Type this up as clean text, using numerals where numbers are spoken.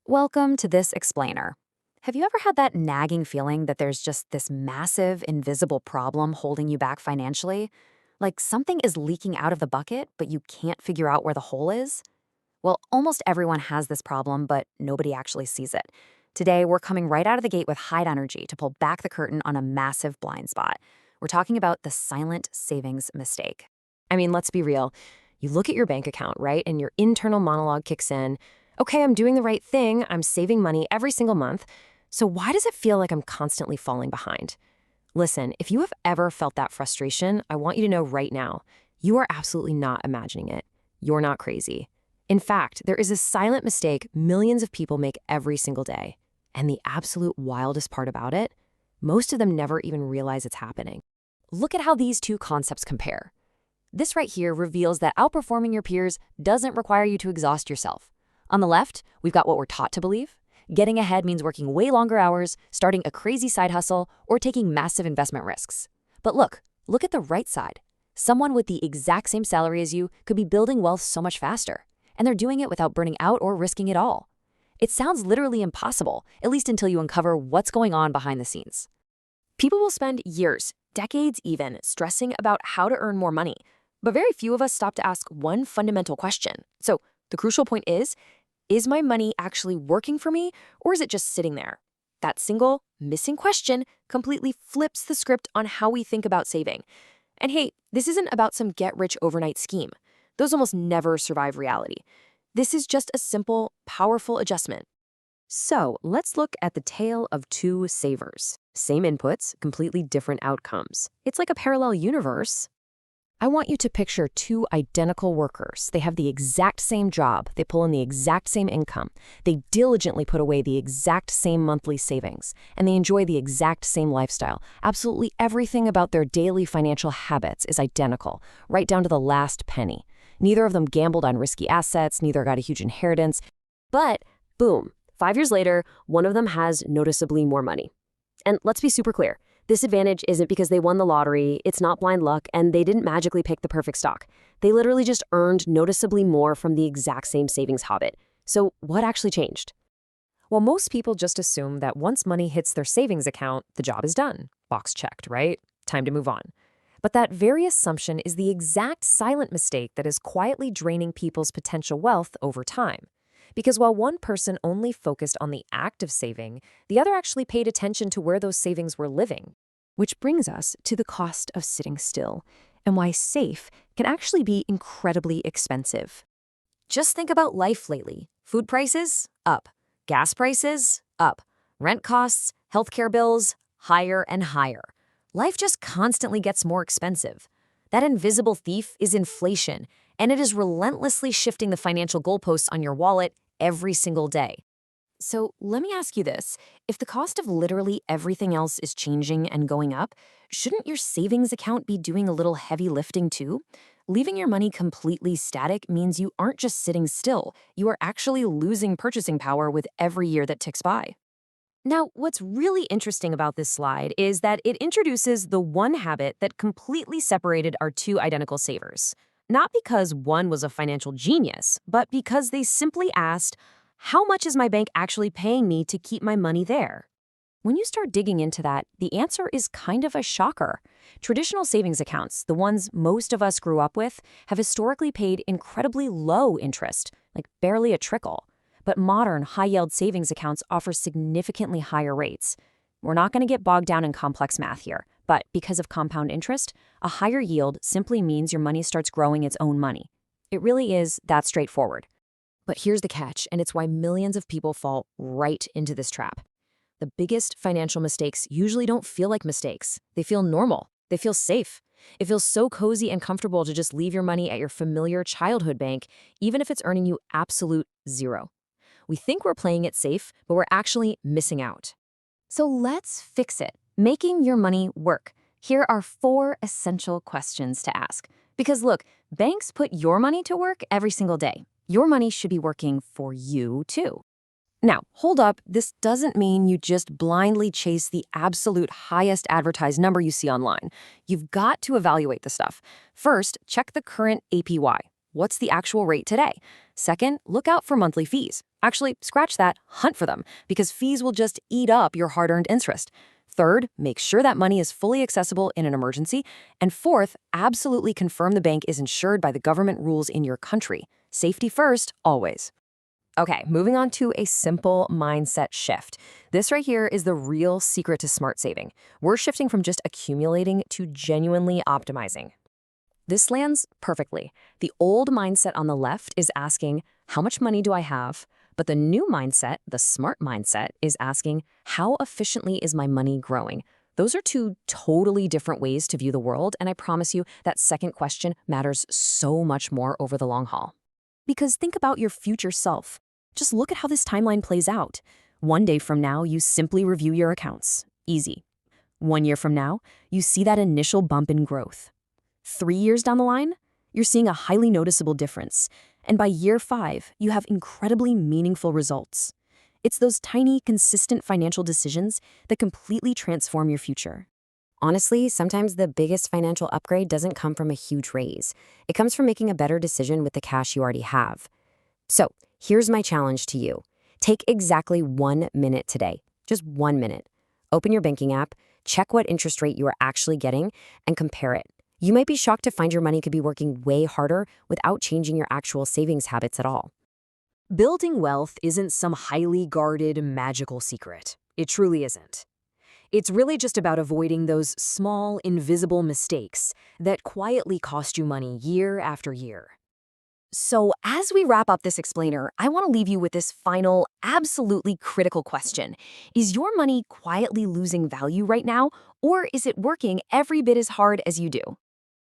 Welcome to this explainer. Have you ever had that nagging feeling that there's just this massive, invisible problem holding you back financially? Like something is leaking out of the bucket, but you can't figure out where the hole is? Well, almost everyone has this problem, but nobody actually sees it. Today, we're coming right out of the gate with high energy to pull back the curtain on a massive blind spot. We're talking about the silent savings mistake. I mean, let's be real. You look at your bank account, right? And your internal monologue kicks in. Okay, I'm doing the right thing. I'm saving money every single month. So why does it feel like I'm constantly falling behind? Listen, if you have ever felt that frustration, I want you to know right now, you are absolutely not imagining it. You're not crazy. In fact, there is a silent mistake millions of people make every single day. And the absolute wildest part about it, most of them never even realize it's happening. Look at how these two concepts compare. This right here reveals that outperforming your peers doesn't require you to exhaust yourself. On the left, we've got what we're taught to believe. Getting ahead means working way longer hours, starting a crazy side hustle, or taking massive investment risks. But look at the right side. Someone with the exact same salary as you could be building wealth so much faster, and they're doing it without burning out or risking it all. It sounds literally impossible, at least until you uncover what's going on behind the scenes. People will spend years, decades even, stressing about how to earn more money, but very few of us stop to ask one fundamental question. So the crucial point is my money actually working for me, or is it just sitting there? That single, missing question completely flips the script on how we think about saving. And hey, this isn't about some get-rich-overnight scheme. Those almost never survive reality. This is just a simple, powerful adjustment. So let's look at the tale of two savers. Same inputs, completely different outcomes. It's like a parallel universe. I want you to picture two identical workers. They have the exact same job. They pull in the exact same income. They diligently put away the exact same monthly savings. And they enjoy the exact same lifestyle. Absolutely everything about their daily financial habits is identical, right down to the last penny. Neither of them gambled on risky assets. Neither got a huge inheritance. But, boom, 5 years later, one of them has noticeably more money. And let's be super clear. This advantage isn't because they won the lottery, it's not blind luck, and they didn't magically pick the perfect stock. They literally just earned noticeably more from the exact same savings habit. So what actually changed? Well, most people just assume that once money hits their savings account, the job is done. Box checked, right? Time to move on. But that very assumption is the exact silent mistake that is quietly draining people's potential wealth over time. Because while one person only focused on the act of saving, the other actually paid attention to where those savings were living. Which brings us to the cost of sitting still, and why safe can actually be incredibly expensive. Just think about life lately. Food prices? Up. Gas prices? Up. Rent costs, healthcare bills? Higher and higher. Life just constantly gets more expensive. That invisible thief is inflation, and it is relentlessly shifting the financial goalposts on your wallet every single day. So let me ask you this. If the cost of literally everything else is changing and going up, shouldn't your savings account be doing a little heavy lifting too? Leaving your money completely static means you aren't just sitting still. You are actually losing purchasing power with every year that ticks by. Now, what's really interesting about this slide is that it introduces the one habit that completely separated our two identical savers. Not because one was a financial genius, but because they simply asked, how much is my bank actually paying me to keep my money there? When you start digging into that, the answer is kind of a shocker. Traditional savings accounts, the ones most of us grew up with, have historically paid incredibly low interest, like barely a trickle. But modern high-yield savings accounts offer significantly higher rates. We're not going to get bogged down in complex math here, but because of compound interest, a higher yield simply means your money starts growing its own money. It really is that straightforward. But here's the catch, and it's why millions of people fall right into this trap. The biggest financial mistakes usually don't feel like mistakes. They feel normal. They feel safe. It feels so cozy and comfortable to just leave your money at your familiar childhood bank, even if it's earning you absolute zero. We think we're playing it safe, but we're actually missing out. So let's fix it. Making your money work. Here are 4 essential questions to ask. Because look, banks put your money to work every single day. Your money should be working for you too. Now, hold up, this doesn't mean you just blindly chase the absolute highest advertised number you see online. You've got to evaluate the stuff. First, check the current APY. What's the actual rate today? Second, look out for monthly fees. Actually, scratch that, hunt for them, because fees will just eat up your hard-earned interest. Third, make sure that money is fully accessible in an emergency. And fourth, absolutely confirm the bank is insured by the government rules in your country. Safety first, always. Okay, moving on to a simple mindset shift. This right here is the real secret to smart saving. We're shifting from just accumulating to genuinely optimizing. This lands perfectly. The old mindset on the left is asking, how much money do I have? But the new mindset, the smart mindset, is asking, how efficiently is my money growing? Those are two totally different ways to view the world, and I promise you that second question matters so much more over the long haul. Because think about your future self. Just look at how this timeline plays out. One day from now, you simply review your accounts. Easy. 1 year from now, you see that initial bump in growth. 3 years down the line, you're seeing a highly noticeable difference. And by year 5, you have incredibly meaningful results. It's those tiny, consistent financial decisions that completely transform your future. Honestly, sometimes the biggest financial upgrade doesn't come from a huge raise. It comes from making a better decision with the cash you already have. So, here's my challenge to you. Take exactly 1 minute today, just 1 minute. Open your banking app, check what interest rate you are actually getting, and compare it. You might be shocked to find your money could be working way harder without changing your actual savings habits at all. Building wealth isn't some highly guarded, magical secret. It truly isn't. It's really just about avoiding those small, invisible mistakes that quietly cost you money year after year. So, as we wrap up this explainer, I want to leave you with this final, absolutely critical question. Is your money quietly losing value right now, or is it working every bit as hard as you do?